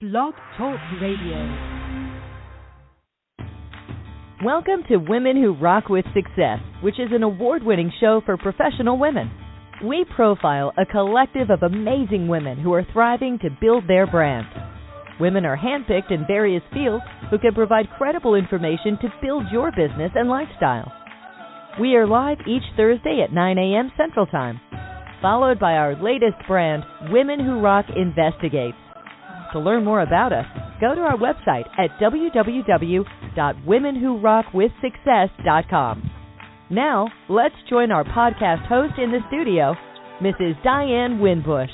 Blog Talk Radio. Welcome to Women Who Rock with Success, which is an award-winning show for professional women. We profile a collective of amazing women who are thriving to build their brand. Women are handpicked in various fields who can provide credible information to build your business and lifestyle. We are live each Thursday at 9 a.m. Central Time, followed by our latest brand, Women Who Rock Investigates. To learn more about us, go to our website at www.womenwhorockwithsuccess.com. Now, let's join our podcast host in the studio, Mrs. Diane Winbush.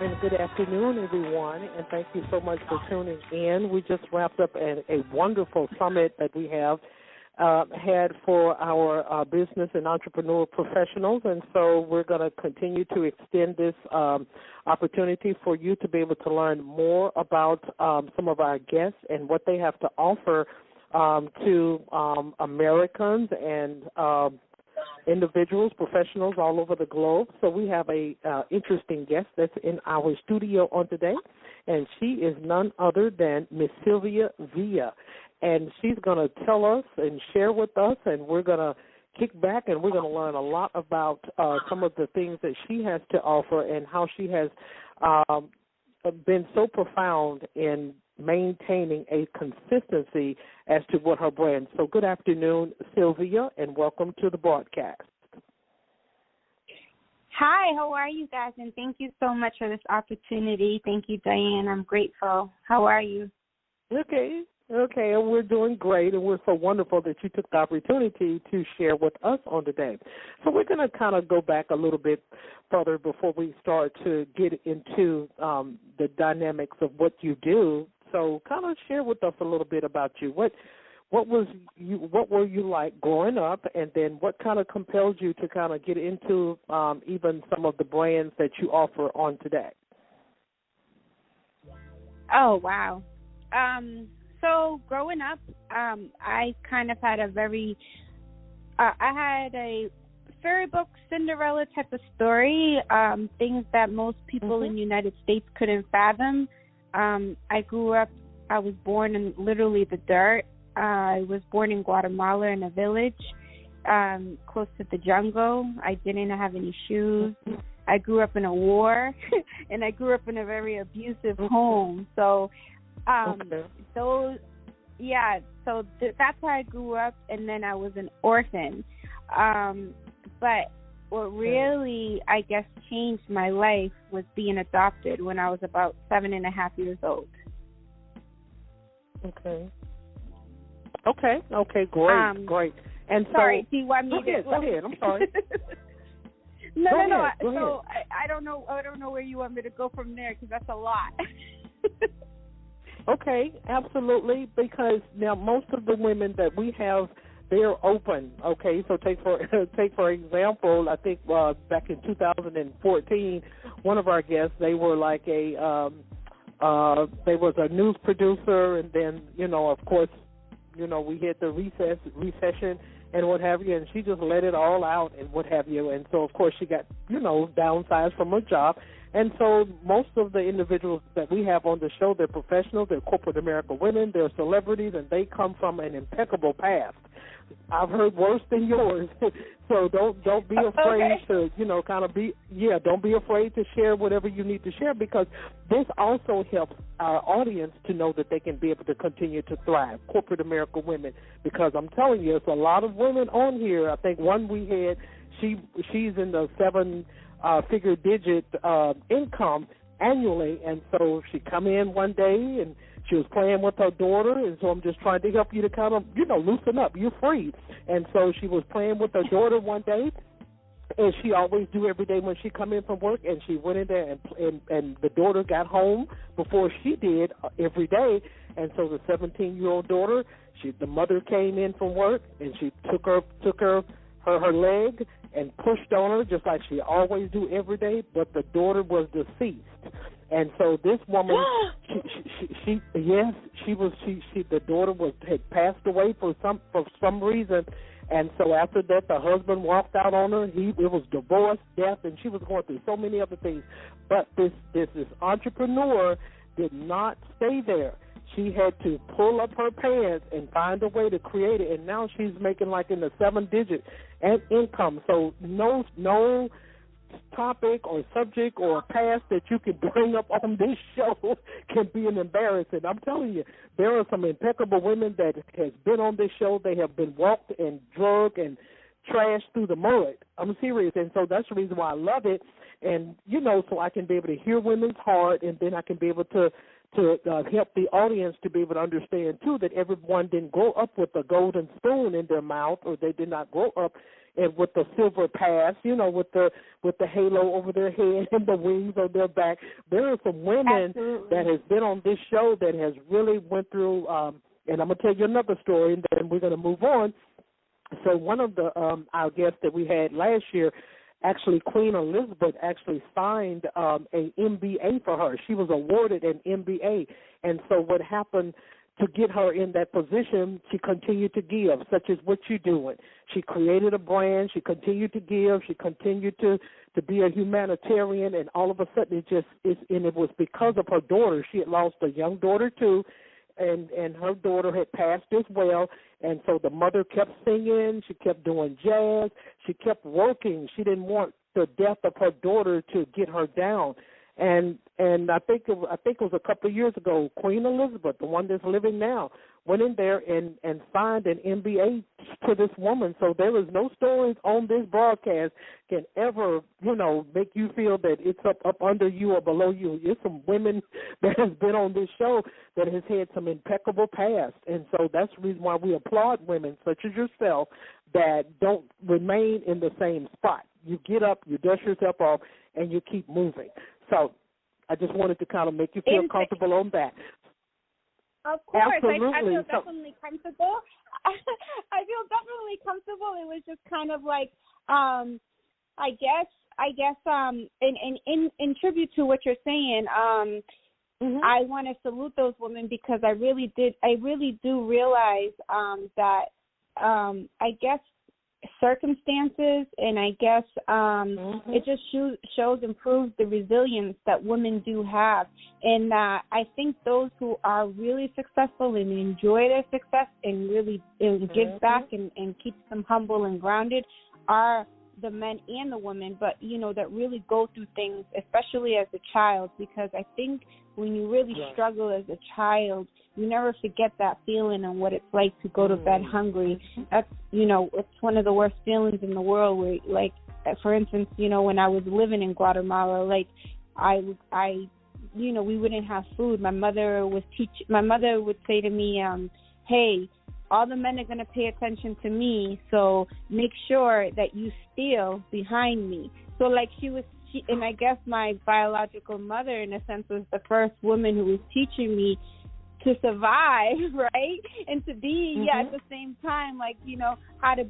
And good afternoon, everyone, and thank you so much for tuning in. We just wrapped up a wonderful summit that we have had for our business and entrepreneur professionals, and so we're going to continue to extend this opportunity for you to be able to learn more about some of our guests and what they have to offer to Americans and individuals, professionals all over the globe. So we have a interesting guest that's in our studio on today, and she is none other than Miss Silvia Via. And she's going to tell us and share with us, and we're going to kick back and we're going to learn a lot about some of the things that she has to offer and how she has been so profound in maintaining a consistency as to what her brand. So good afternoon, Silvia, and welcome to the broadcast. Hi, how are you guys? And thank you so much for this opportunity. Thank you, Diane. I'm grateful. How are you? Okay, and we're doing great, and we're so wonderful that you took the opportunity to share with us on today. So we're going to kind of go back a little bit further before we start to get into the dynamics of what you do. So kind of share with us a little bit about you. What were you like growing up, and then what kind of compelled you to kind of get into even some of the brands that you offer on today? Oh, wow. So growing up, I kind of had I had a fairy book Cinderella type of story, things that most people in the United States couldn't fathom. I was born in literally the dirt. I was born in Guatemala in a village close to the jungle. I didn't have any shoes. I grew up in a war, and I grew up in a very abusive home. So so that's how I grew up, and then I was an orphan. But what really, I guess, changed my life was being adopted when I was about 7.5 years old. Okay, great. And sorry, so, do you want me to go ahead? I'm sorry. No. Go So ahead. I don't know where you want me to go from there, because that's a lot. Okay, absolutely, because now most of the women that we have, they're open, okay? So take for example, I think back in 2014, one of our guests, they were like they was a news producer, and then, of course, we hit the recession and what have you, and she just let it all out and what have you, and so, of course, she got, downsized from her job. And so most of the individuals that we have on the show, they're professionals, they're corporate American women, they're celebrities, and they come from an impeccable past. I've heard worse than yours, so don't be afraid to, don't be afraid to share whatever you need to share, because this also helps our audience to know that they can be able to continue to thrive, corporate American women, because I'm telling you, it's a lot of women on here. I think one we had, she's in the figure digit income annually, and so she come in one day and she was playing with her daughter, and so I'm just trying to help you to kind of, loosen up. You're free. And so she was playing with her daughter one day, and she always do every day when she come in from work, and she went in there and the daughter got home before she did every day, and so the 17-year-old daughter, the mother came in from work, and she took her leg and pushed on her just like she always do every day, but the daughter was deceased. And so this woman, the daughter had passed away for some reason, And so after that, the husband walked out on her. It was divorce, death, and she was going through so many other things. But this entrepreneur did not stay there. She had to pull up her pants and find a way to create it, and now she's making like in the 7-digit income. So no topic or subject or past that you can bring up on this show can be an embarrassment. I'm telling you, there are some impeccable women that has been on this show. They have been walked and drugged and trashed through the mud. I'm serious, and so that's the reason why I love it. And, you know, so I can be able to hear women's heart, and then I can be able to help the audience to be able to understand, too, that everyone didn't grow up with a golden spoon in their mouth, or they did not grow up with the silver pass, you know, with the halo over their head and the wings on their back. There are some women that has been on this show that has really went through, and I'm going to tell you another story, and then we're going to move on. So one of the our guests that we had last year, actually, Queen Elizabeth actually signed an MBA for her. She was awarded an MBA. And so what happened to get her in that position, she continued to give, such as what you're doing. She created a brand. She continued to give. She continued to be a humanitarian. And all of a sudden, it was because of her daughter. She had lost a young daughter, too. And her daughter had passed as well, and so the mother kept singing. She kept doing jazz. She kept working. She didn't want the death of her daughter to get her down. And I think it was a couple of years ago, Queen Elizabeth, the one that's living now, went in there and signed an MBA to this woman. So there is no stories on this broadcast can ever, you know, make you feel that it's up under you or below you. It's some women that has been on this show that has had some impeccable past. And so that's the reason why we applaud women such as yourself that don't remain in the same spot. You get up, you dust yourself off, and you keep moving. So I just wanted to kind of make you feel comfortable on that. Of course. Absolutely. I feel definitely comfortable. I feel definitely comfortable. It was just kind of like, I guess, in tribute to what you're saying, I want to salute those women because I really do realize that, I guess, circumstances, and I guess it just shows and proves the resilience that women do have, and I think those who are really successful and enjoy their success and really give back and keeps them humble and grounded are the men and the women, but, you know, that really go through things, especially as a child, because I think when you really struggle as a child, you never forget that feeling and what it's like to go to bed hungry. That's, you know, it's one of the worst feelings in the world where, like, for instance, you know, when I was living in Guatemala, like, I you know, we wouldn't have food. My mother would say to me, hey, all the men are going to pay attention to me, so make sure that you steal behind me. So, like, and I guess my biological mother, in a sense, was the first woman who was teaching me to survive, right? And to be, at the same time, like, you know, how to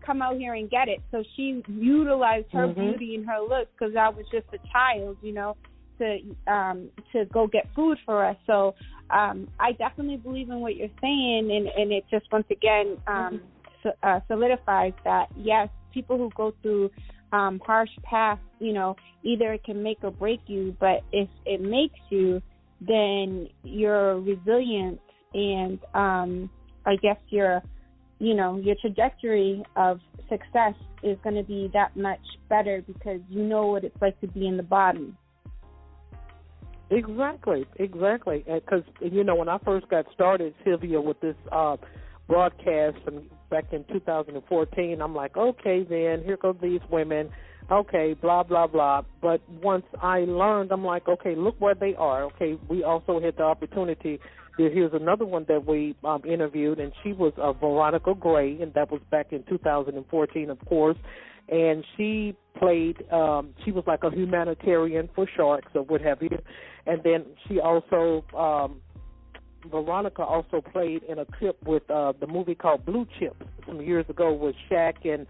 come out here and get it. So she utilized her beauty and her looks because I was just a child, you know, to go get food for us. So I definitely believe in what you're saying, and it just once again solidifies that, yes, people who go through harsh paths, you know, either it can make or break you, but if it makes you, then your resilience and I guess your trajectory of success is going to be that much better because you know what it's like to be in the bottom. Exactly. Because, you know, when I first got started, Silvia, with this broadcast back in 2014, I'm like, okay, then, here go these women. Okay, blah, blah, blah. But once I learned, I'm like, okay, look where they are. Okay, we also had the opportunity. Here's another one that we interviewed, and she was Veronica Gray, and that was back in 2014, of course. And she played, she was like a humanitarian for sharks or what have you. And then she also, Veronica also played in a clip with the movie called Blue Chips some years ago with Shaq and,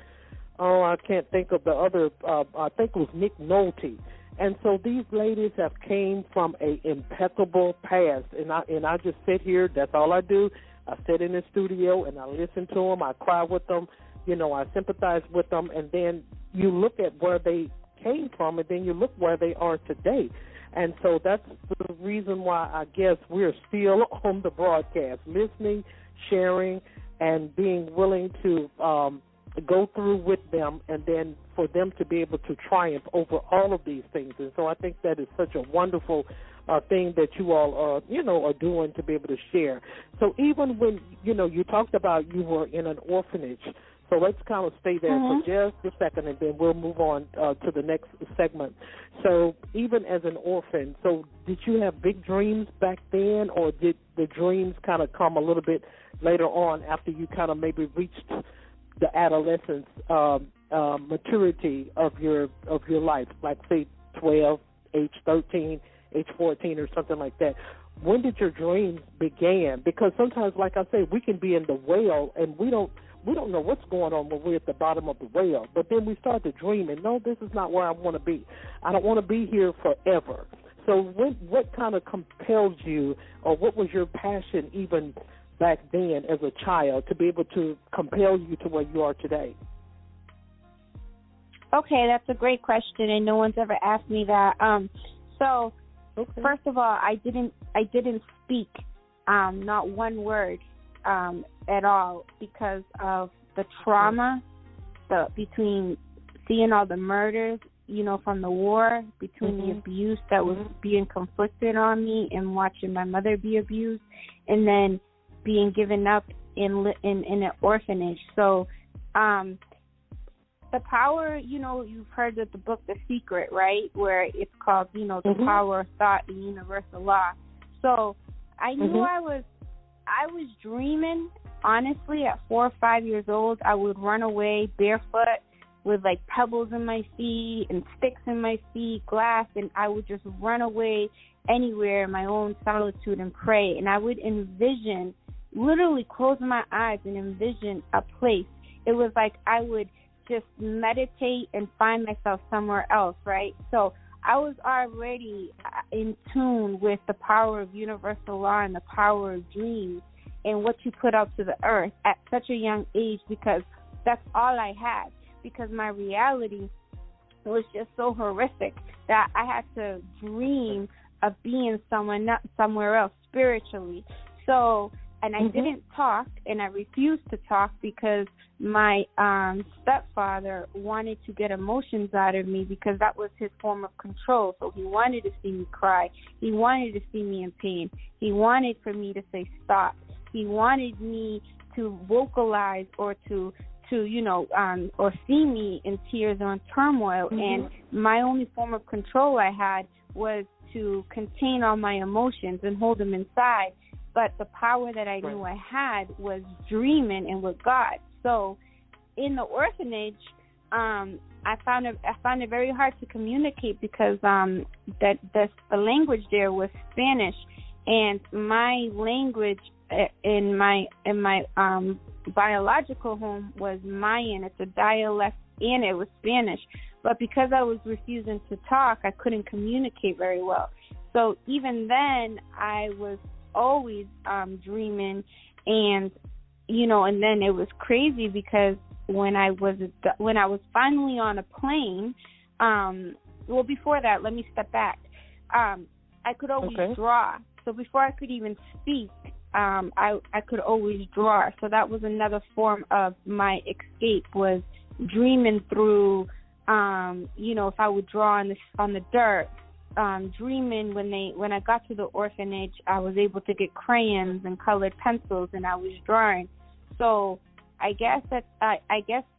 I can't think of the other, I think it was Nick Nolte. And so these ladies have came from a impeccable past. And I just sit here, that's all I do. I sit in the studio and I listen to them, I cry with them, I sympathize with them, and then you look at where they came from, and then you look where they are today. And so that's the reason why I guess we're still on the broadcast, listening, sharing, and being willing to go through with them, and then for them to be able to triumph over all of these things. And so I think that is such a wonderful thing that you all are doing to be able to share. So even when, you talked about you were in an orphanage, so let's kind of stay there for just a second, and then we'll move on to the next segment. So even as an orphan, so did you have big dreams back then, or did the dreams kind of come a little bit later on after you kind of maybe reached the adolescence maturity of your life, like say 12, age 13, age 14, or something like that? When did your dreams begin? Because sometimes, like I say, we can be in the whale and we don't know what's going on when we're at the bottom of the whale. But then we start to dream, and no, this is not where I want to be. I don't want to be here forever. So what kind of compelled you, or what was your passion even back then as a child to be able to compel you to where you are today? Okay, that's a great question, and no one's ever asked me that. First of all, I didn't speak not one word at all because of the trauma between seeing all the murders, from the war, between the abuse that was being conflicted on me and watching my mother be abused, and then being given up in an orphanage. So the power, you've heard of the book The Secret, right, where it's called, the power of thought and universal law. So I knew I was dreaming, honestly, at 4 or 5 years old. I would run away barefoot with like pebbles in my feet and sticks in my feet, glass, and I would just run away anywhere in my own solitude and pray. And I would envision, literally close my eyes and envision a place. It was like I would just meditate and find myself somewhere else, right? So I was already in tune with the power of universal law and the power of dreams and what you put out to the earth at such a young age, because that's all I had, because my reality was just so horrific that I had to dream of being somewhere else spiritually. So, and I didn't talk, and I refused to talk because my stepfather wanted to get emotions out of me, because that was his form of control. So he wanted to see me cry. He wanted to see me in pain. He wanted for me to say stop. He wanted me to vocalize or to or see me in tears or in turmoil. And my only form of control I had was to contain all my emotions and hold them inside. But the power that I knew I had was dreaming and with God. So in the orphanage, I found it very hard to communicate, because the language there was Spanish, and my language in my biological home was Mayan. It's a dialect, and it was Spanish. But because I was refusing to talk, I couldn't communicate very well. So even then, I was always dreaming, and and then it was crazy, because when I was finally on a plane, before that, let me step back. I could always draw. So before I could even speak, I could always draw. So that was another form of my escape, was dreaming through, if I would draw on the dirt. Dreaming when I got to the orphanage, I was able to get crayons and colored pencils, and I was drawing. So I guess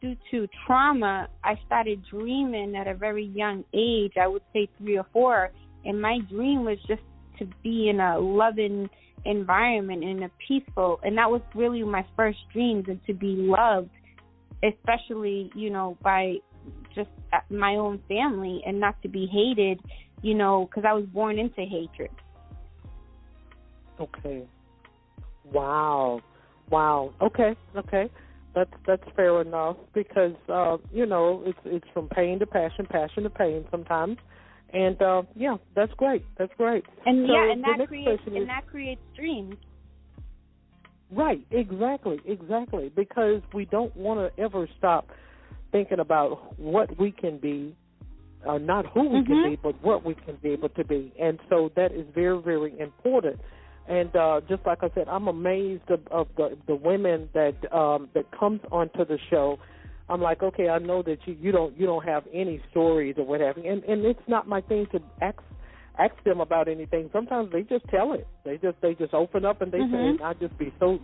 due to trauma, I started dreaming at a very young age. I would say 3 or 4, and my dream was just to be in a loving environment, in a peaceful, and that was really my first dreams, and to be loved, especially by just my own family, and not to be hated, because I was born into hatred. Okay. Wow. Okay. That's fair enough, because it's from pain to passion, passion to pain sometimes, and that's great. And so that creates dreams. Right, exactly, because we don't want to ever stop thinking about what we can be, not who we can be, but what we can be able to be. And so that is very, very important. And just like I said, I'm amazed of the women that comes onto the show. I'm like, okay, I know that you don't have any stories or what have you, and it's not my thing to ask them about anything. Sometimes they just tell it. They just open up and they say, and I just be so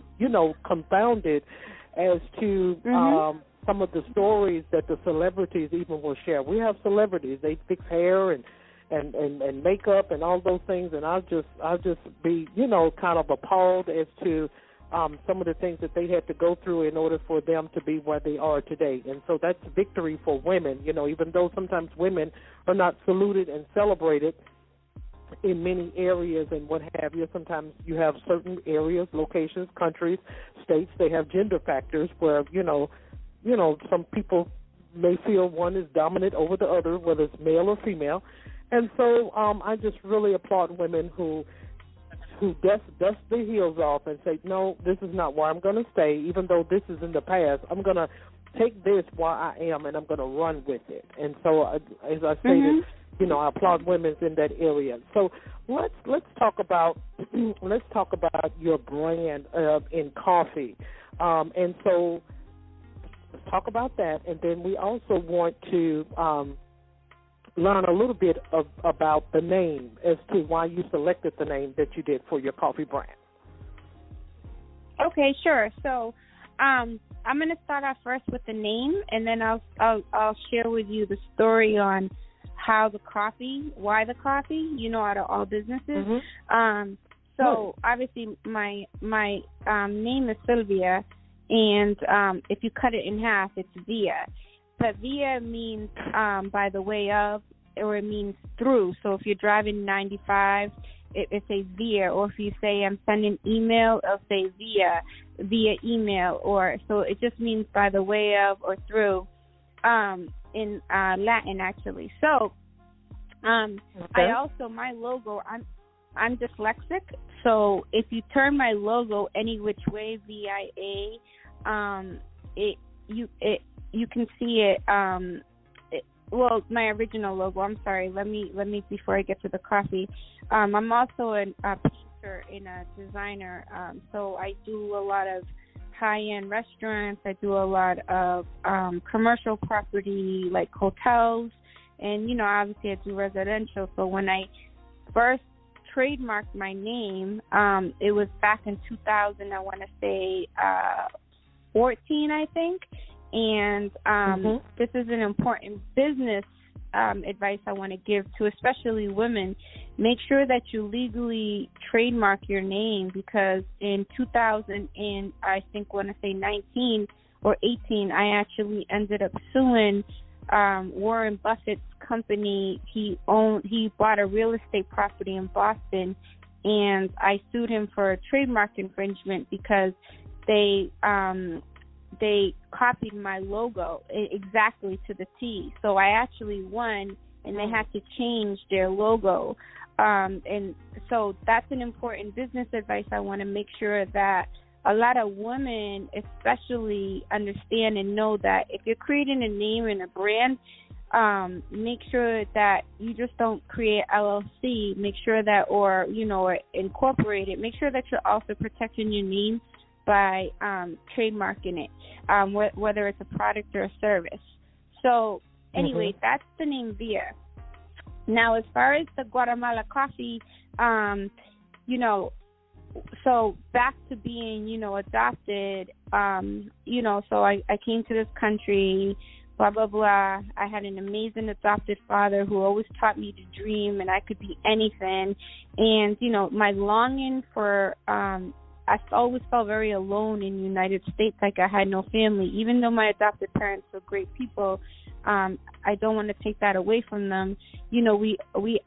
confounded as to some of the stories that the celebrities even will share. We have celebrities; they fix hair and makeup and all those things, and I'll just be kind of appalled as to some of the things that they had to go through in order for them to be where they are today. And so that's victory for women, even though sometimes women are not saluted and celebrated in many areas and what have you. Sometimes you have certain areas, locations, countries, states, they have gender factors where, some people may feel one is dominant over the other, whether it's male or female. And so I just really applaud women who dust their heels off and say, no, this is not where I'm going to stay, even though this is in the past. I'm going to take this where I am, and I'm going to run with it. And so, as I stated, I applaud women in that area. So let's talk about your brand in coffee, and so let's talk about that. And then we also want to learn a little bit about the name as to why you selected the name that you did for your coffee brand. Okay, sure. So I'm going to start off first with the name, and then I'll share with you the story on how the coffee, why the coffee, out of all businesses. So obviously my name is Silvia, and if you cut it in half, it's Via. But via means by the way of, or it means through. So if you're driving 95, it says via. Or if you say I'm sending email, it'll say via email. Or so it just means by the way of or through in Latin, actually. So I also, my logo, I'm dyslexic. So if you turn my logo any which way, VIA, you can see it, my original logo. I'm sorry. Let me before I get to the coffee. I'm also a painter and a designer. So I do a lot of high-end restaurants. I do a lot of commercial property like hotels, and obviously I do residential. So when I first trademarked my name, it was back in 2000. I want to say 14, I think. And this is an important business advice I want to give to especially women. Make sure that you legally trademark your name, because in 2000 and I think want to say 19 or 18, I actually ended up suing Warren Buffett's company. He bought a real estate property in Boston, and I sued him for trademark infringement because they copied my logo exactly to the T. So I actually won, and they had to change their logo. And so that's an important business advice. I want to make sure that a lot of women especially understand and know that if you're creating a name and a brand, make sure that you just don't create LLC. Make sure that, or incorporate it. Make sure that you're also protecting your name by trademarking it, whether it's a product or a service. So anyway, that's the name Via. Now, as far as the Guatemala coffee, so back to being, adopted, so I came to this country, blah, blah, blah. I had an amazing adopted father who always taught me to dream, and I could be anything. And, my longing for I always felt very alone in the United States, like I had no family. Even though my adopted parents were great people, I don't want to take that away from them. We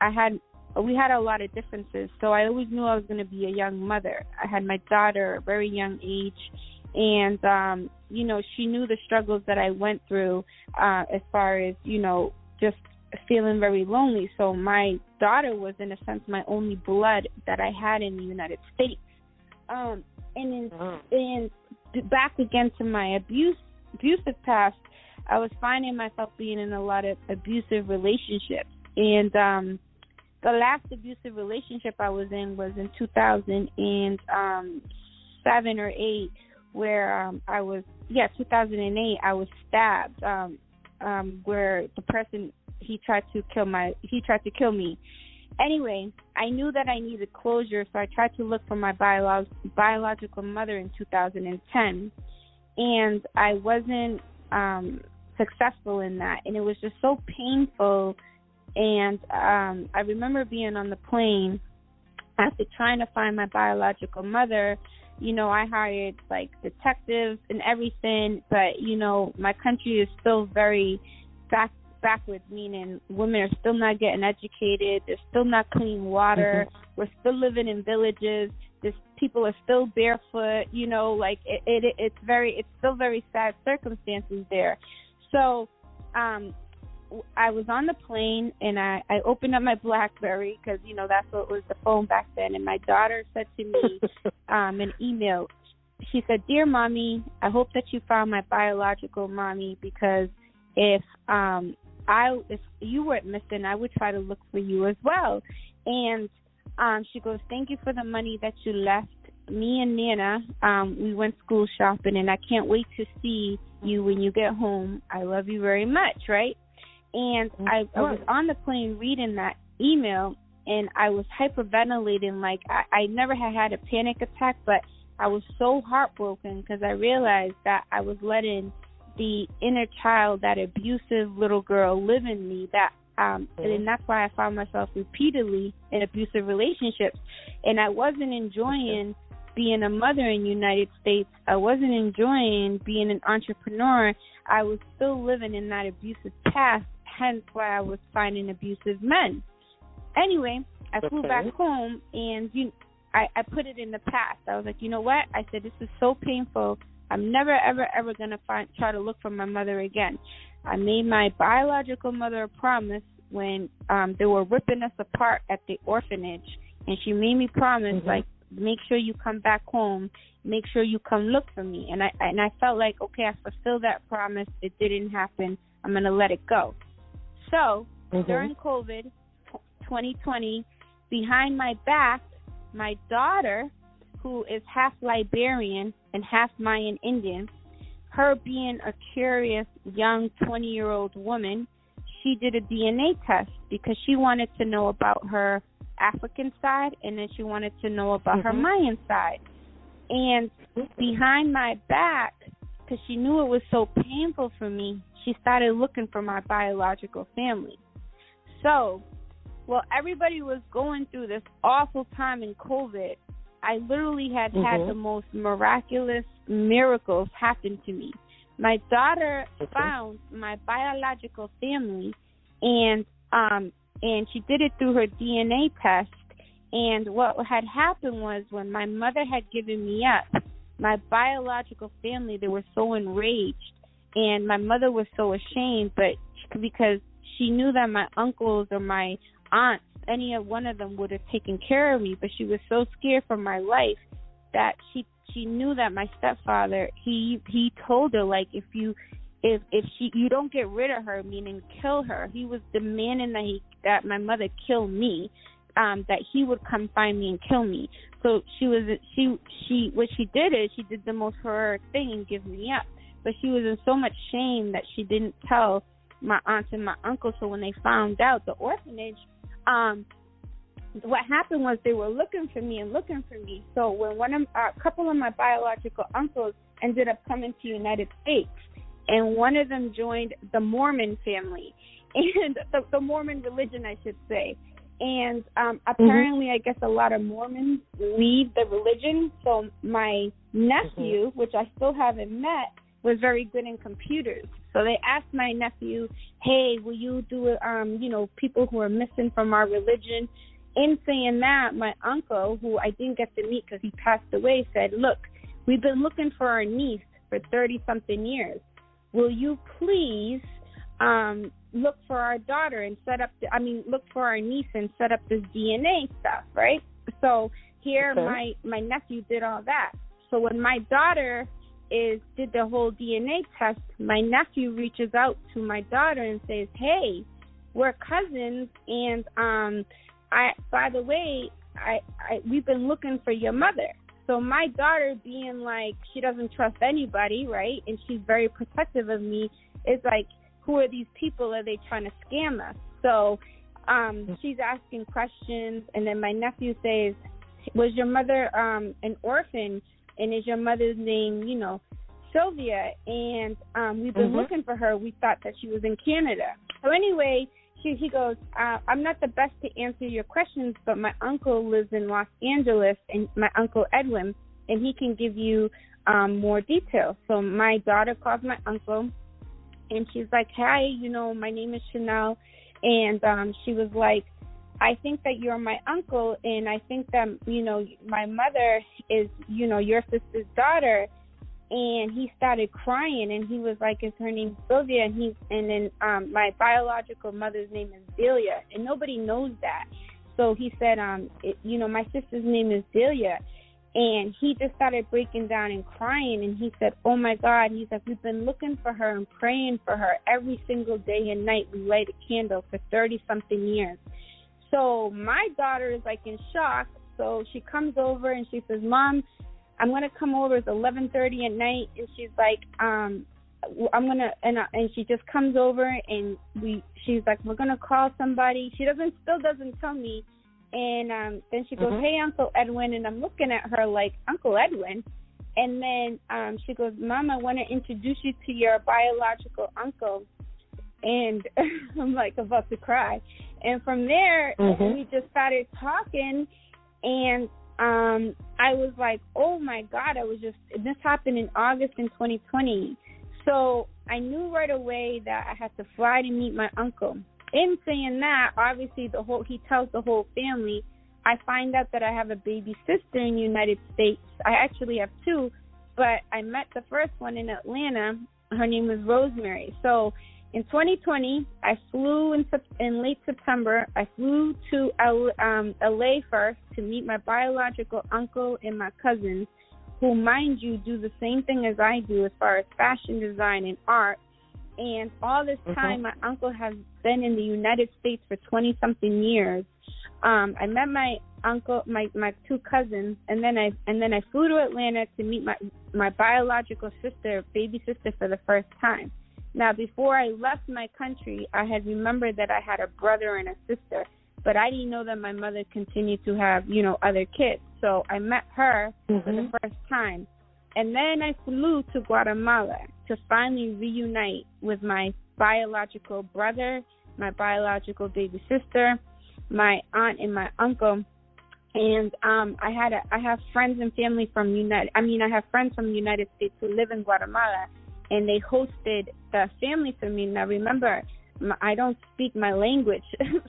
had a lot of differences, so I always knew I was going to be a young mother. I had my daughter at a very young age, and she knew the struggles that I went through as far as just feeling very lonely. So my daughter was, in a sense, my only blood that I had in the United States. And back again to my abusive past, I was finding myself being in a lot of abusive relationships. And the last abusive relationship I was in 2007 or 8, where 2008, I was stabbed, where the person, he tried to kill me. Anyway, I knew that I needed closure, so I tried to look for my biological mother in 2010, and I wasn't successful in that, and it was just so painful. And I remember being on the plane after trying to find my biological mother. You know, I hired like detectives and everything, but you know, my country is still very backwards, meaning women are still not getting educated. There's still not clean water. We're still living in villages. People are still barefoot. You know, like it's still very sad circumstances there. So, I was on the plane, and I opened up my BlackBerry because, you know, that's what was the phone back then. And my daughter said to me an email. She said, "Dear Mommy, I hope that you found my biological mommy, because if you weren't missing, I would try to look for you as well." And she goes, "Thank you for the money that you left. Me and Nana, we went school shopping, and I can't wait to see you when you get home. I love you very much," right? And I was on the plane reading that email, and I was hyperventilating. Like, I never had a panic attack, but I was so heartbroken because I realized that I was letting the inner child, that abusive little girl, live in me. And that's why I found myself repeatedly in abusive relationships. And I wasn't enjoying being a mother in the United States. I wasn't enjoying being an entrepreneur. I was still living in that abusive past, hence why I was finding abusive men. Anyway, I flew back home, and I put it in the past. I was like, you know what? I said, this is so painful. I'm never, ever, ever going to try to look for my mother again. I made my biological mother a promise when they were ripping us apart at the orphanage, and she made me promise, like, make sure you come back home, make sure you come look for me. And I felt like, okay, I fulfilled that promise. It didn't happen. I'm going to let it go. So during COVID 2020, behind my back, my daughter, who is half Liberian and half Mayan Indian, her being a curious young 20-year-old woman, she did a DNA test because she wanted to know about her African side, and then she wanted to know about her Mayan side. And behind my back, because she knew it was so painful for me, she started looking for my biological family. So, while everybody was going through this awful time in COVID, I literally had the most miraculous miracles happen to me. My daughter found my biological family, and she did it through her DNA test. And what had happened was, when my mother had given me up, my biological family, they were so enraged, and my mother was so ashamed, but because she knew that my uncles or my aunts, any of one of them would have taken care of me, but she was so scared for my life that she knew that my stepfather, he told her, like, if you don't get rid of her, meaning kill her, he was demanding that my mother kill me, that he would come find me and kill me. So what she did is she did the most heroic thing and give me up. But she was in so much shame that she didn't tell my aunts and my uncles. So when they found out, the orphanage, what happened was they were looking for me. So when a couple of my biological uncles ended up coming to the United States, and one of them joined the Mormon family, and the Mormon religion, I should say. And apparently, I guess a lot of Mormons leave the religion. So my nephew, which I still haven't met, was very good in computers. So they asked my nephew, hey, will you do it, people who are missing from our religion? In saying that, my uncle, who I didn't get to meet because he passed away, said, look, we've been looking for our niece for 30-something years. Will you please look for our daughter and look for our niece and set up this DNA stuff, right? So here my nephew did all that. So when my daughter did the whole DNA test, my nephew reaches out to my daughter and says, hey, we're cousins, and by the way, we've been looking for your mother. So my daughter, being like, she doesn't trust anybody, right, and she's very protective of me, is like, who are these people? Are they trying to scam us? So she's asking questions, and then my nephew says, was your mother an orphan, and is your mother's name, Silvia? And we've been looking for her. We thought that she was in Canada. So anyway, he goes, I'm not the best to answer your questions, but my uncle lives in Los Angeles, and my uncle Edwin, and he can give you more details. So my daughter calls my uncle, and she's like, hi, my name is Chanel. And she was like, I think that you're my uncle, and I think that, my mother is, your sister's daughter. And he started crying, and he was like, is her name Silvia? And then my biological mother's name is Delia, and nobody knows that. So he said, my sister's name is Delia. And he just started breaking down and crying, and he said, oh, my God. He's like, we've been looking for her and praying for her every single day and night. We light a candle for 30-something years. So my daughter is, like, in shock. So she comes over, and she says, Mom, I'm going to come over. It's 11:30 at night. And she's like, I'm going to, and she just comes over, and she's like, we're going to call somebody. She still doesn't tell me. And then she goes, hey, Uncle Edwin. And I'm looking at her like, Uncle Edwin? And then she goes, Mom, I want to introduce you to your biological uncle. And I'm like about to cry. And from there, we just started talking. And I was like, oh, my God. This happened in August in 2020. So I knew right away that I had to fly to meet my uncle. In saying that, obviously he tells the whole family. I find out that I have a baby sister in the United States. I actually have two, but I met the first one in Atlanta. Her name was Rosemary. So in 2020, I flew in late September. I flew to LA first to meet my biological uncle and my cousins, who, mind you, do the same thing as I do as far as fashion design and art. And all this time, my uncle has been in the United States for 20-something years. I met my uncle, my two cousins, and then I flew to Atlanta to meet my biological sister, baby sister, for the first time. Now, before I left my country, I had remembered that I had a brother and a sister, but I didn't know that my mother continued to have, other kids. So I met her for the first time. And then I flew to Guatemala to finally reunite with my biological brother, my biological baby sister, my aunt, and my uncle. And I have friends and family from I have friends from the United States who live in Guatemala, and they hosted the family for me. Now, remember, I don't speak my language,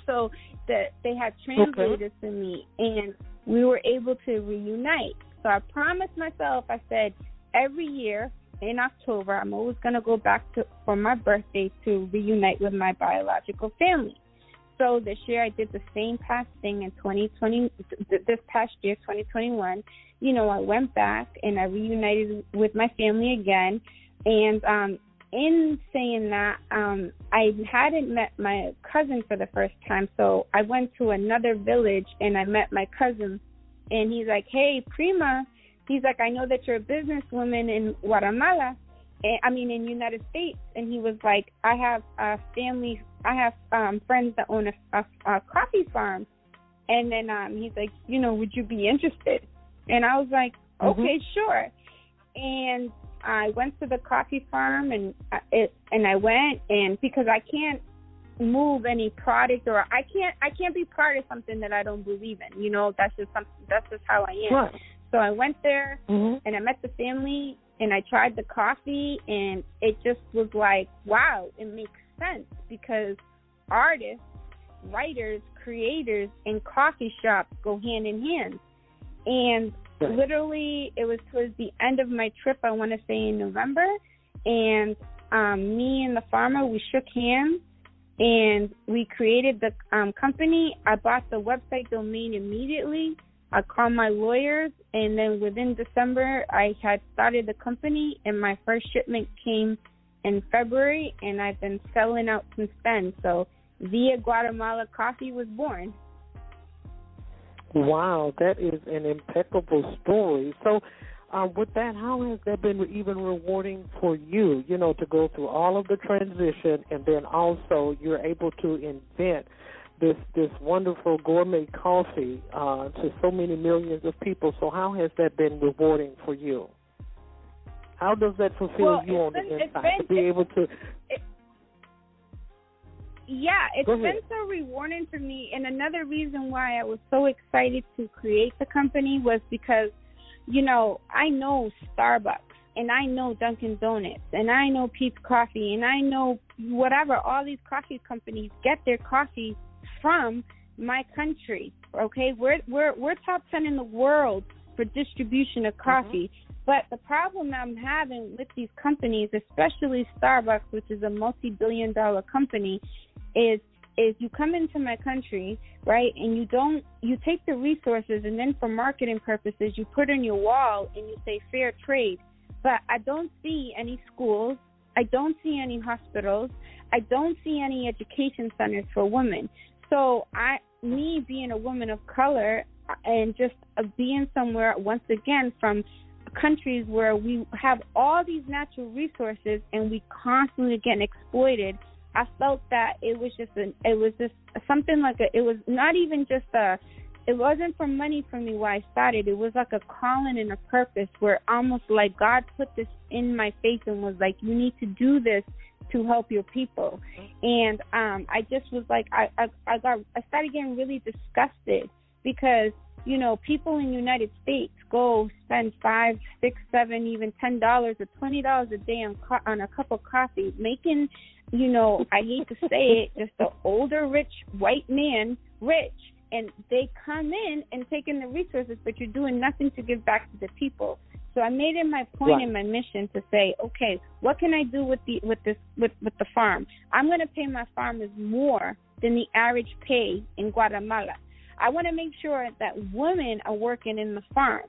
so they had translators for me, and we were able to reunite. So I promised myself, I said, every year in October, I'm always going to go back for my birthday to reunite with my biological family. So this year I did the same past thing in 2020, this past year, 2021. I went back and I reunited with my family again. And in saying that, I hadn't met my cousin for the first time. So I went to another village and I met my cousin. And he's like, hey, Prima. He's like, I know that you're a businesswoman in Guatemala, in the United States. And he was like, I have friends that own a coffee farm. And then he's like, would you be interested? And I was like, okay, sure. And I went to the coffee farm, and I went, and because I can't move any product, or I can't be part of something that I don't believe in. That's just how I am. Sure. So I went there and I met the family and I tried the coffee, and it just was like, wow, it makes sense, because artists, writers, creators, and coffee shops go hand in hand. And literally it was towards the end of my trip, I want to say in November, and me and the farmer, we shook hands and we created the company. I bought the website domain immediately. I called my lawyers, and then within December, I had started the company, and my first shipment came in February, and I've been selling out since then. So Viagatemalacoffee was born. Wow, that is an impeccable story. So with that, how has that been even rewarding for you, to go through all of the transition, and then also you're able to invent this wonderful gourmet coffee to so many millions of people. So how has that been rewarding for you? How does that fulfill you on the inside to be able to? It's been so rewarding for me. And another reason why I was so excited to create the company was because, I know Starbucks, and I know Dunkin' Donuts, and I know Peet's Coffee, and I know whatever, all these coffee companies get their coffee from my country. Okay, we're top 10 in the world for distribution of coffee. But the problem I'm having with these companies, especially Starbucks, which is a multi-billion-dollar company, is you come into my country, right, and you take the resources, and then for marketing purposes, you put on your wall and you say fair trade. But I don't see any schools. I don't see any hospitals. I don't see any education centers for women. So me being a woman of color and just being somewhere, once again, from countries where we have all these natural resources and we constantly get exploited, I felt that it was just something like it was not even just it wasn't for money for me why I started. It was like a calling and a purpose where almost like God put this in my face and was like, you need to do this to help your people. And I just was like, I started getting really disgusted because, people in the United States go spend $5, $6, $7, even $10 or $20 a day on a cup of coffee, making, I hate to say it, just an older rich white man rich, and they come in and take in the resources, but you're doing nothing to give back to the people. So I made it my point and my mission to say, okay, what can I do with the farm? I'm going to pay my farmers more than the average pay in Guatemala. I want to make sure that women are working in the farm.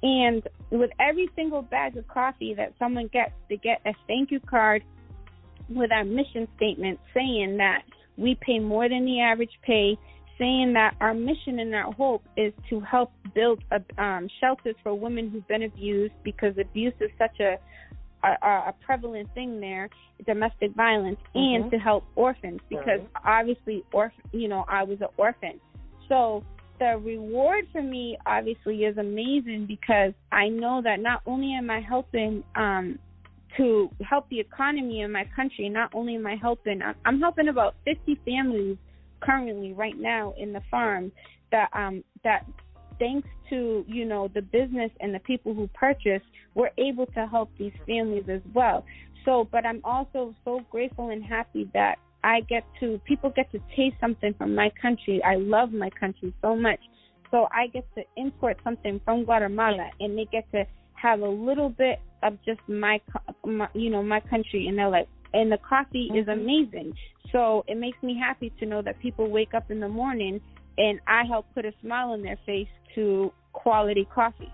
And with every single bag of coffee that someone gets, they get a thank you card with our mission statement saying that we pay more than the average pay, saying that our mission and our hope is to help build shelters for women who've been abused, because abuse is such a prevalent thing there, domestic violence, and to help orphans, because obviously, I was an orphan. So the reward for me obviously is amazing, because I know that not only am I helping to help the economy in my country, not only am I helping, I'm helping about 50 families currently right now in the farm that thanks to the business and the people who purchase, we're able to help these families as well. So, but I'm also so grateful and happy that people get to taste something from my country. I love my country so much. So I get to import something from Guatemala, and they get to have a little bit of just my country, and they're like, and the coffee is amazing. So it makes me happy to know that people wake up in the morning and I help put a smile on their face to quality coffee.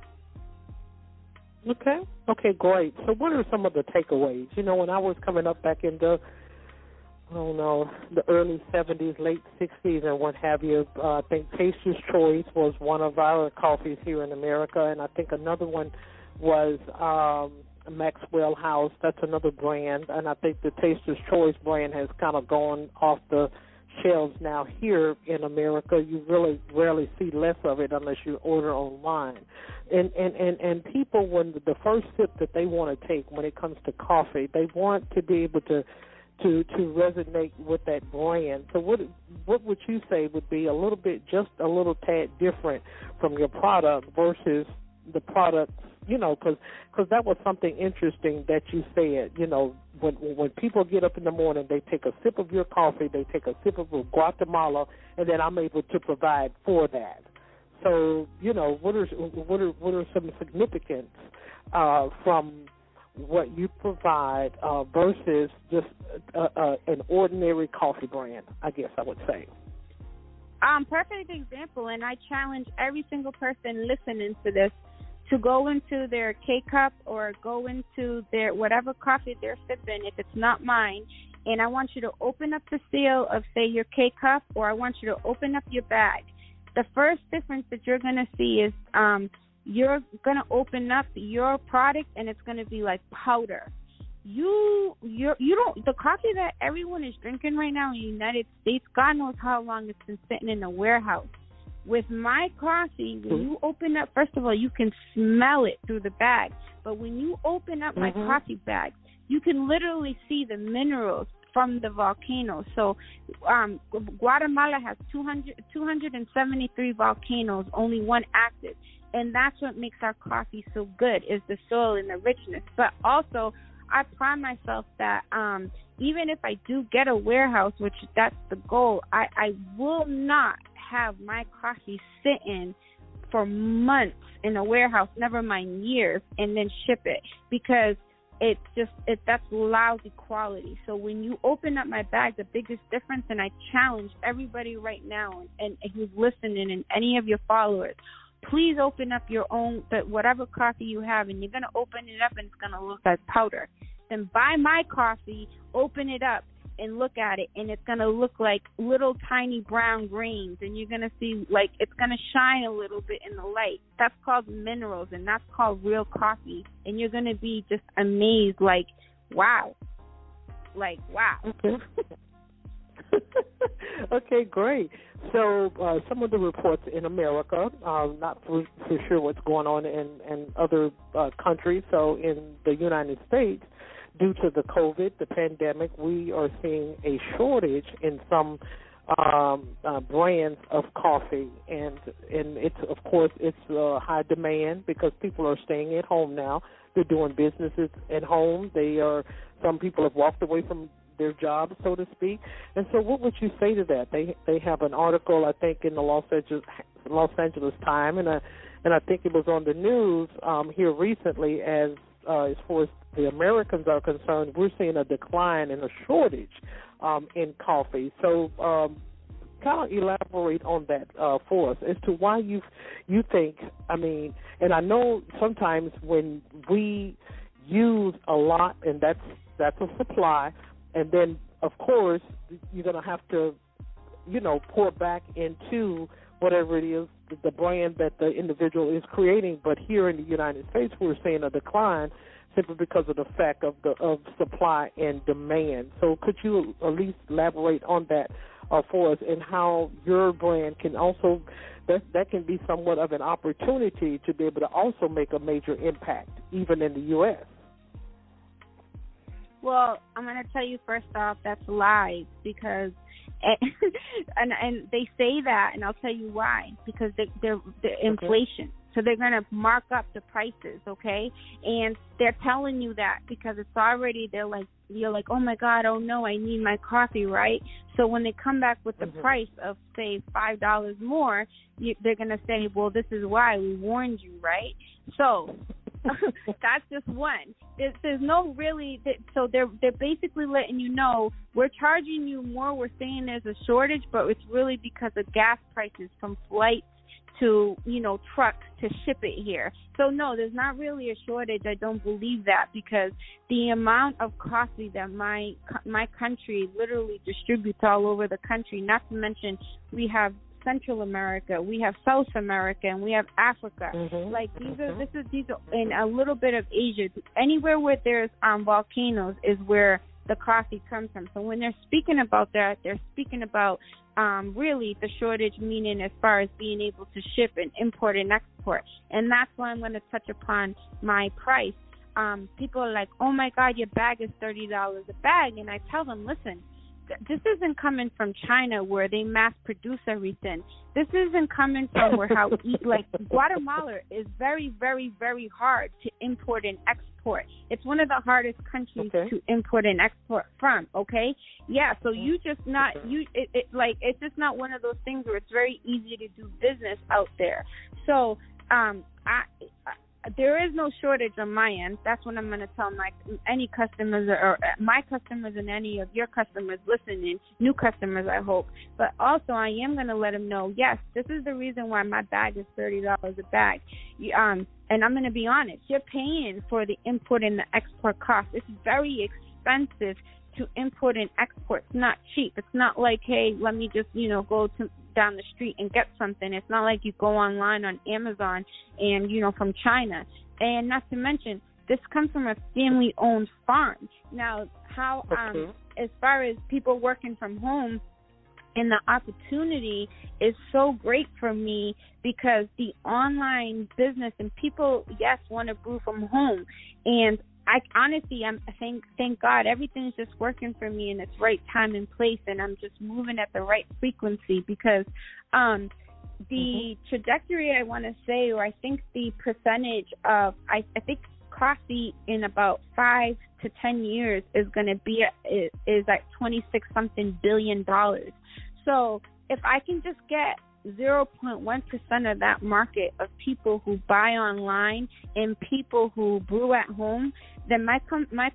Okay, great. So what are some of the takeaways? When I was coming up back in the early 70s, late 60s, and what have you, I think Taster's Choice was one of our coffees here in America, and I think another one was Maxwell House. That's another brand, and I think the Taster's Choice brand has kind of gone off the shelves now here in America. You really rarely see less of it unless you order online. And people, when the first sip that they want to take when it comes to coffee, they want to be able to resonate with that brand. So what would you say would be just a little tad different from your product versus the products, because that was something interesting that you said, when people get up in the morning, they take a sip of your coffee, they take a sip of Guatemala, and then I'm able to provide for that. So, what are some significance from what you provide versus just an ordinary coffee brand, I guess I would say? Perfect example, and I challenge every single person listening to this to go into their K-cup or go into their whatever coffee they're sipping, if it's not mine, and I want you to open up the seal of, say, your K-cup, or I want you to open up your bag. The first difference that you're going to see is you're going to open up your product, and it's going to be like powder. You don't, the coffee that everyone is drinking right now in the United States, God knows how long it's been sitting in a warehouse. With my coffee, when you open up, first of all, you can smell it through the bag. But when you open up my coffee bag, you can literally see the minerals from the volcano. So Guatemala has 273 volcanoes, only one active. And that's what makes our coffee so good, is the soil and the richness. But also, I pride myself that even if I do get a warehouse, which that's the goal, I will not have my coffee sitting for months in a warehouse, never mind years, and then ship it, because that's lousy quality. So when you open up my bag, the biggest difference, and I challenge everybody right now and who's listening and any of your followers, please open up your own, whatever coffee you have, and you're going to open it up and it's going to look like powder. Then buy my coffee, open it up, and look at it, and it's going to look like little tiny brown grains, and you're going to see, like, it's going to shine a little bit in the light. That's called minerals, and that's called real coffee, and you're going to be just amazed, like, wow. Like, wow. Okay. Okay, great. So some of the reports in America, not for sure what's going on in other countries, so in the United States, due to the COVID, the pandemic, we are seeing a shortage in some brands of coffee, and it's, of course, it's high demand because people are staying at home now. They're doing businesses at home. Some people have walked away from their jobs, so to speak. And so what would you say to that? They have an article, I think, in the Los Angeles Times, and I think it was on the news here recently, as far as the Americans are concerned, we're seeing a decline and a shortage in coffee. So kind of elaborate on that for us as to why you think, I mean, and I know sometimes when we use a lot, and that's a supply, and then, of course, you're going to have to, pour back into whatever it is, the brand that the individual is creating. But here in the United States, we're seeing a decline simply because of the fact of supply and demand. So could you at least elaborate on that for us, and how your brand can also, that can be somewhat of an opportunity to be able to also make a major impact, even in the U.S.? Well, I'm going to tell you first off, that's lies, because and they say that, and I'll tell you why, because they're inflation. So they're going to mark up the prices, okay? And they're telling you that because it's already, you're like, oh my God, oh no, I need my coffee, right? So when they come back with the price of, say, $5 more, they're going to say, well, this is why we warned you, right? So that's just one. There's no really, so they're basically letting you know, we're charging you more, we're saying there's a shortage, but it's really because of gas prices, from flights to, trucks to ship it here. So no, there's not really a shortage. I don't believe that, because the amount of coffee that my country literally distributes all over the country, not to mention we have Central America, we have South America, and we have Africa. Like these are in a little bit of Asia. Anywhere where there's volcanoes is where the coffee comes from. So when they're speaking about that, they're speaking about really the shortage, meaning as far as being able to ship and import and export. And that's why I'm going to touch upon my price. People are like, oh my God, your bag is $30 a bag. And I tell them, listen, this isn't coming from China where they mass produce everything. This isn't coming from like Guatemala is very, very, very hard to import and export. It's one of the hardest countries to import and export from, okay? Yeah, so it's just not one of those things where it's very easy to do business out there. So there is no shortage on my end. That's what I'm going to tell any customers or my customers and any of your customers listening, new customers, I hope. But also, I am going to let them know, yes, this is the reason why my bag is $30 a bag. And I'm going to be honest, you're paying for the import and the export cost. It's very expensive to import and export. It's not cheap. It's not like, hey, let me just, go down the street and get something. It's not like you go online on Amazon and, from China. And not to mention, this comes from a family-owned farm. Now, how, as far as people working from home, and the opportunity is so great for me because the online business and people, yes, want to brew from home. And I honestly, thank God, everything's just working for me in its right time and place, and I'm just moving at the right frequency because the trajectory I want to say, or I think the percentage of, I think coffee in about 5 to 10 years is going to be is like $26-something billion. So if I can just get 0.1% of that market of people who buy online and people who brew at home, then my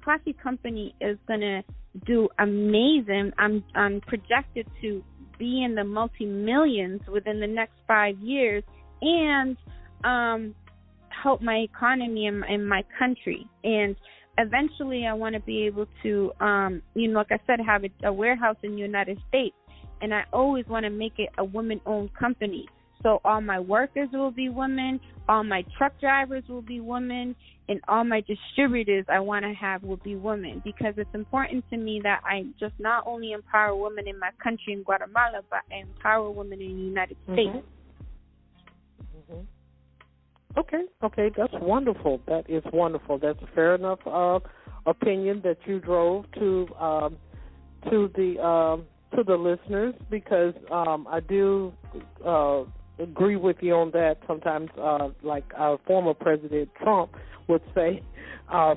coffee company is going to do amazing. I'm projected to be in the multi-millions within the next 5 years and help my economy and my country. And eventually I want to be able to, like I said, have a warehouse in the United States. And I always want to make it a women-owned company. So all my workers will be women, all my truck drivers will be women, and all my distributors I want to have will be women, because it's important to me that I just not only empower women in my country, in Guatemala, but I empower women in the United States. Okay, that's wonderful. That is wonderful. That's a fair enough opinion that you drove to the listeners, because I do agree with you on that. Sometimes, like our former President Trump would say,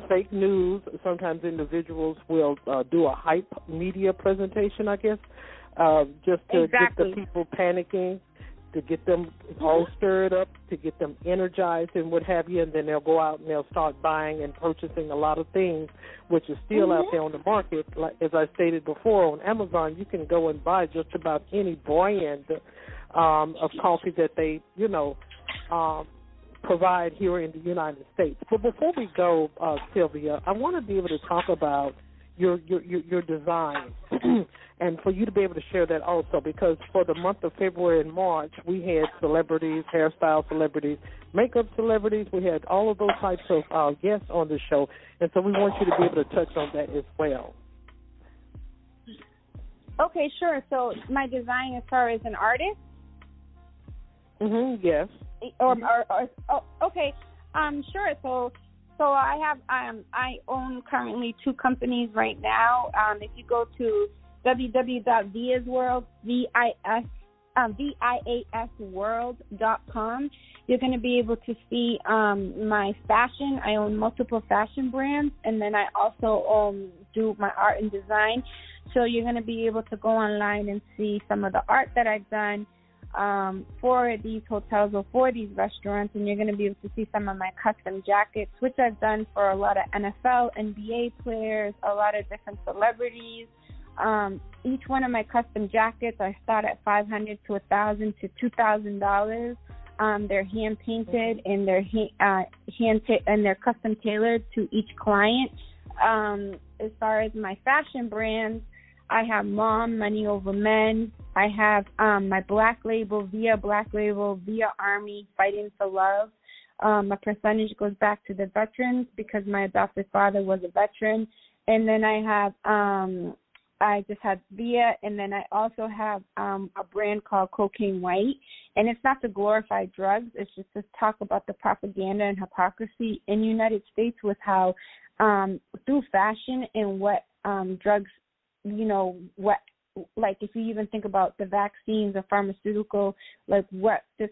fake news. Sometimes individuals will do a hype media presentation, I guess, just to get the people panicking, to get them all stirred up, to get them energized and what have you, and then they'll go out and they'll start buying and purchasing a lot of things, which is still out there on the market. Like, as I stated before, on Amazon, you can go and buy just about any brand of coffee that they, provide here in the United States. But before we go, Silvia, I want to be able to talk about your design and for you to be able to share that also, because for the month of February and March, we had celebrities, hairstyle celebrities, makeup celebrities. We had all of those types of guests on the show, and so we want you to be able to touch on that as well. Okay, sure. So my design as far as an artist? Yes. Okay. Sure. So I have I own currently 2 companies right now. If you go to www.viasworld, viasworld.com, you're going to be able to see my fashion. I own multiple fashion brands, and then I also do my art and design. So you're going to be able to go online and see some of the art that I've done for these hotels or for these restaurants, and you're going to be able to see some of my custom jackets, which I've done for a lot of NFL, NBA players, a lot of different celebrities. Each one of my custom jackets, I start at $500 to $1,000 to $2,000. They're hand painted and they're custom tailored to each client. As far as my fashion brands, I have Mom, Money Over Men. I have my Black Label, Via Army, Fighting for Love. My percentage goes back to the veterans because my adopted father was a veteran. And then I have, I just had Via, and then I also have a brand called Cocaine White. And it's not to glorify drugs. It's just to talk about the propaganda and hypocrisy in the United States with how through fashion and what drugs, like if you even think about the vaccines or pharmaceutical, like where this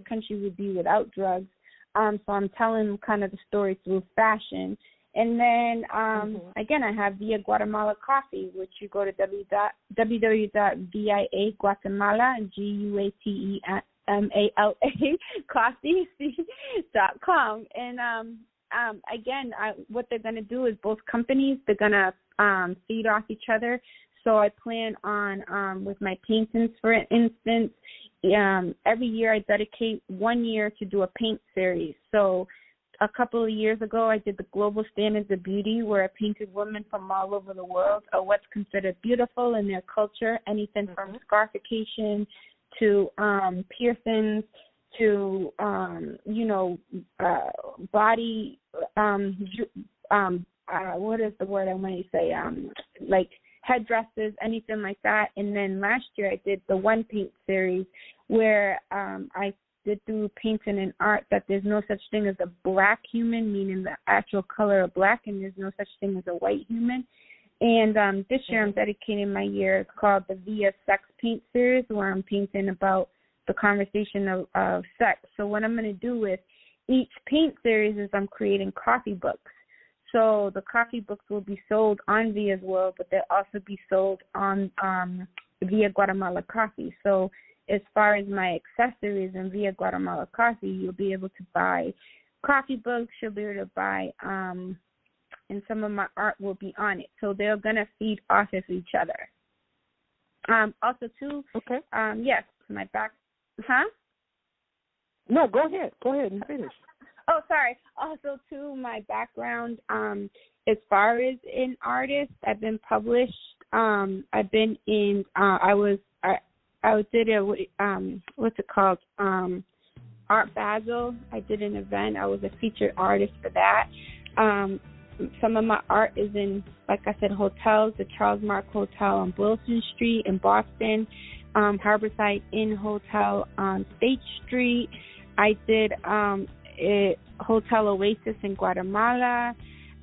country would be without drugs. So I'm telling kind of the story through fashion. And then, again, I have Viagatemalacoffee, which you go to www.viagatemala, coffee.com. And again, what they're going to do is both companies, they're going to feed off each other. So I plan on, with my paintings, for instance, every year I dedicate 1 year to do a paint series. So a couple of years ago, I did the Global Standards of Beauty, where I painted women from all over the world of what's considered beautiful in their culture, anything from scarification to piercings to, body, what is the word I want to say, like headdresses, anything like that. And then last year I did the One Paint series, where I did through painting and art that there's no such thing as a black human, meaning the actual color of black, and there's no such thing as a white human. And this year I'm dedicating my year. It's called the Via Sex Paint series, where I'm painting about the conversation of sex. So what I'm going to do with each paint series is I'm creating coffee books. So the coffee books will be sold on Via's World, but they'll also be sold on Viagatemalacoffee. So as far as my accessories in Viagatemalacoffee, you'll be able to buy coffee books, you'll be able to buy, and some of my art will be on it. So they're going to feed off of each other. Also, too, yes, my back, No, go ahead and finish. Oh, sorry. Also, too, my background, as far as an artist, I've been published. I've been in, I did what's it called? Art Basel. I did an event. I was a featured artist for that. Some of my art is in, like I said, hotels, the Charles Mark Hotel on Wilson Street in Boston, Harborside Inn Hotel on State Street. I did Hotel Oasis in Guatemala,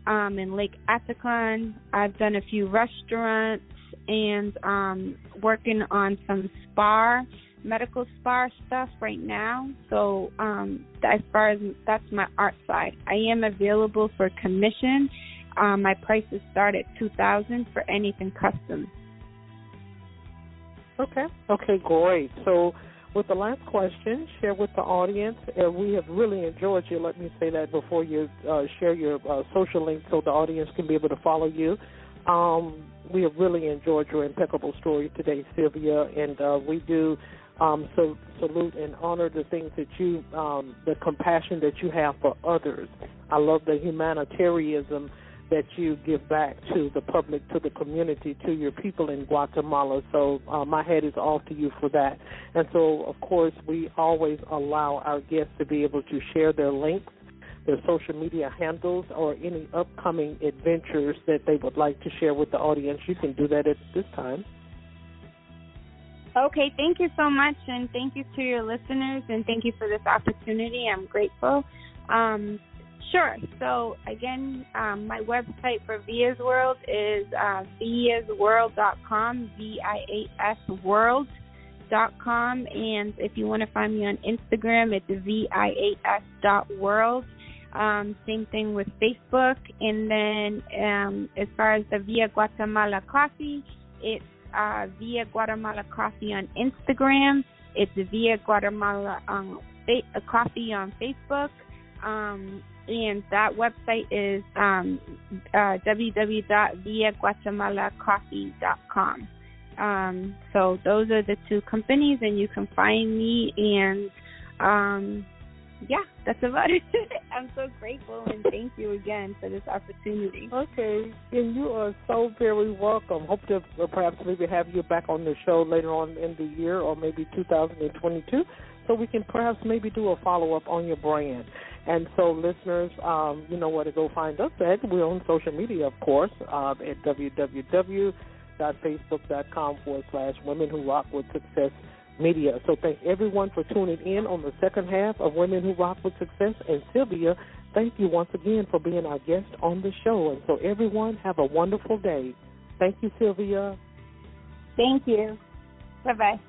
in Lake Ataclan. I've done a few restaurants and working on some medical spa stuff right now. So as far as that's my art side, I am available for commission. My prices start at $2,000 for anything custom. Okay, great. So with the last question, share with the audience. We have really enjoyed you. Let me say that before you share your social links so the audience can be able to follow you. We have really enjoyed your impeccable story today, Silvia, and we do salute and honor the things that you, the compassion that you have for others. I love the humanitarianism that you give back to the public, to the community, to your people in Guatemala. So my hat is off to you for that. And so, of course, we always allow our guests to be able to share their links, their social media handles, or any upcoming adventures that they would like to share with the audience. You can do that at this time. Okay, thank you so much, and thank you to your listeners, and thank you for this opportunity. I'm grateful. Sure. So, again, my website for Via's World is viasworld.com, viasworld.com. And if you want to find me on Instagram, it's vias.world. Same thing with Facebook. And then as far as the Via Guatemala Coffee, it's Via Guatemala Coffee on Instagram. It's Via Guatemala Coffee on Facebook. And that website is www.viagatemalacoffee.com. So those are the two companies, and you can find me. And yeah, that's about it. I'm so grateful, and thank you again for this opportunity. Okay, and you are so very welcome. Hope to perhaps maybe have you back on the show later on in the year, or maybe 2022, so we can perhaps maybe do a follow-up on your brand. And so, listeners, you know where to go find us at. We're on social media, of course, at www.facebook.com/Women Who Rock with Success Media. So thank everyone for tuning in on the second half of Women Who Rock with Success. And Silvia, thank you once again for being our guest on the show. And so everyone, have a wonderful day. Thank you, Silvia. Thank you. Bye-bye.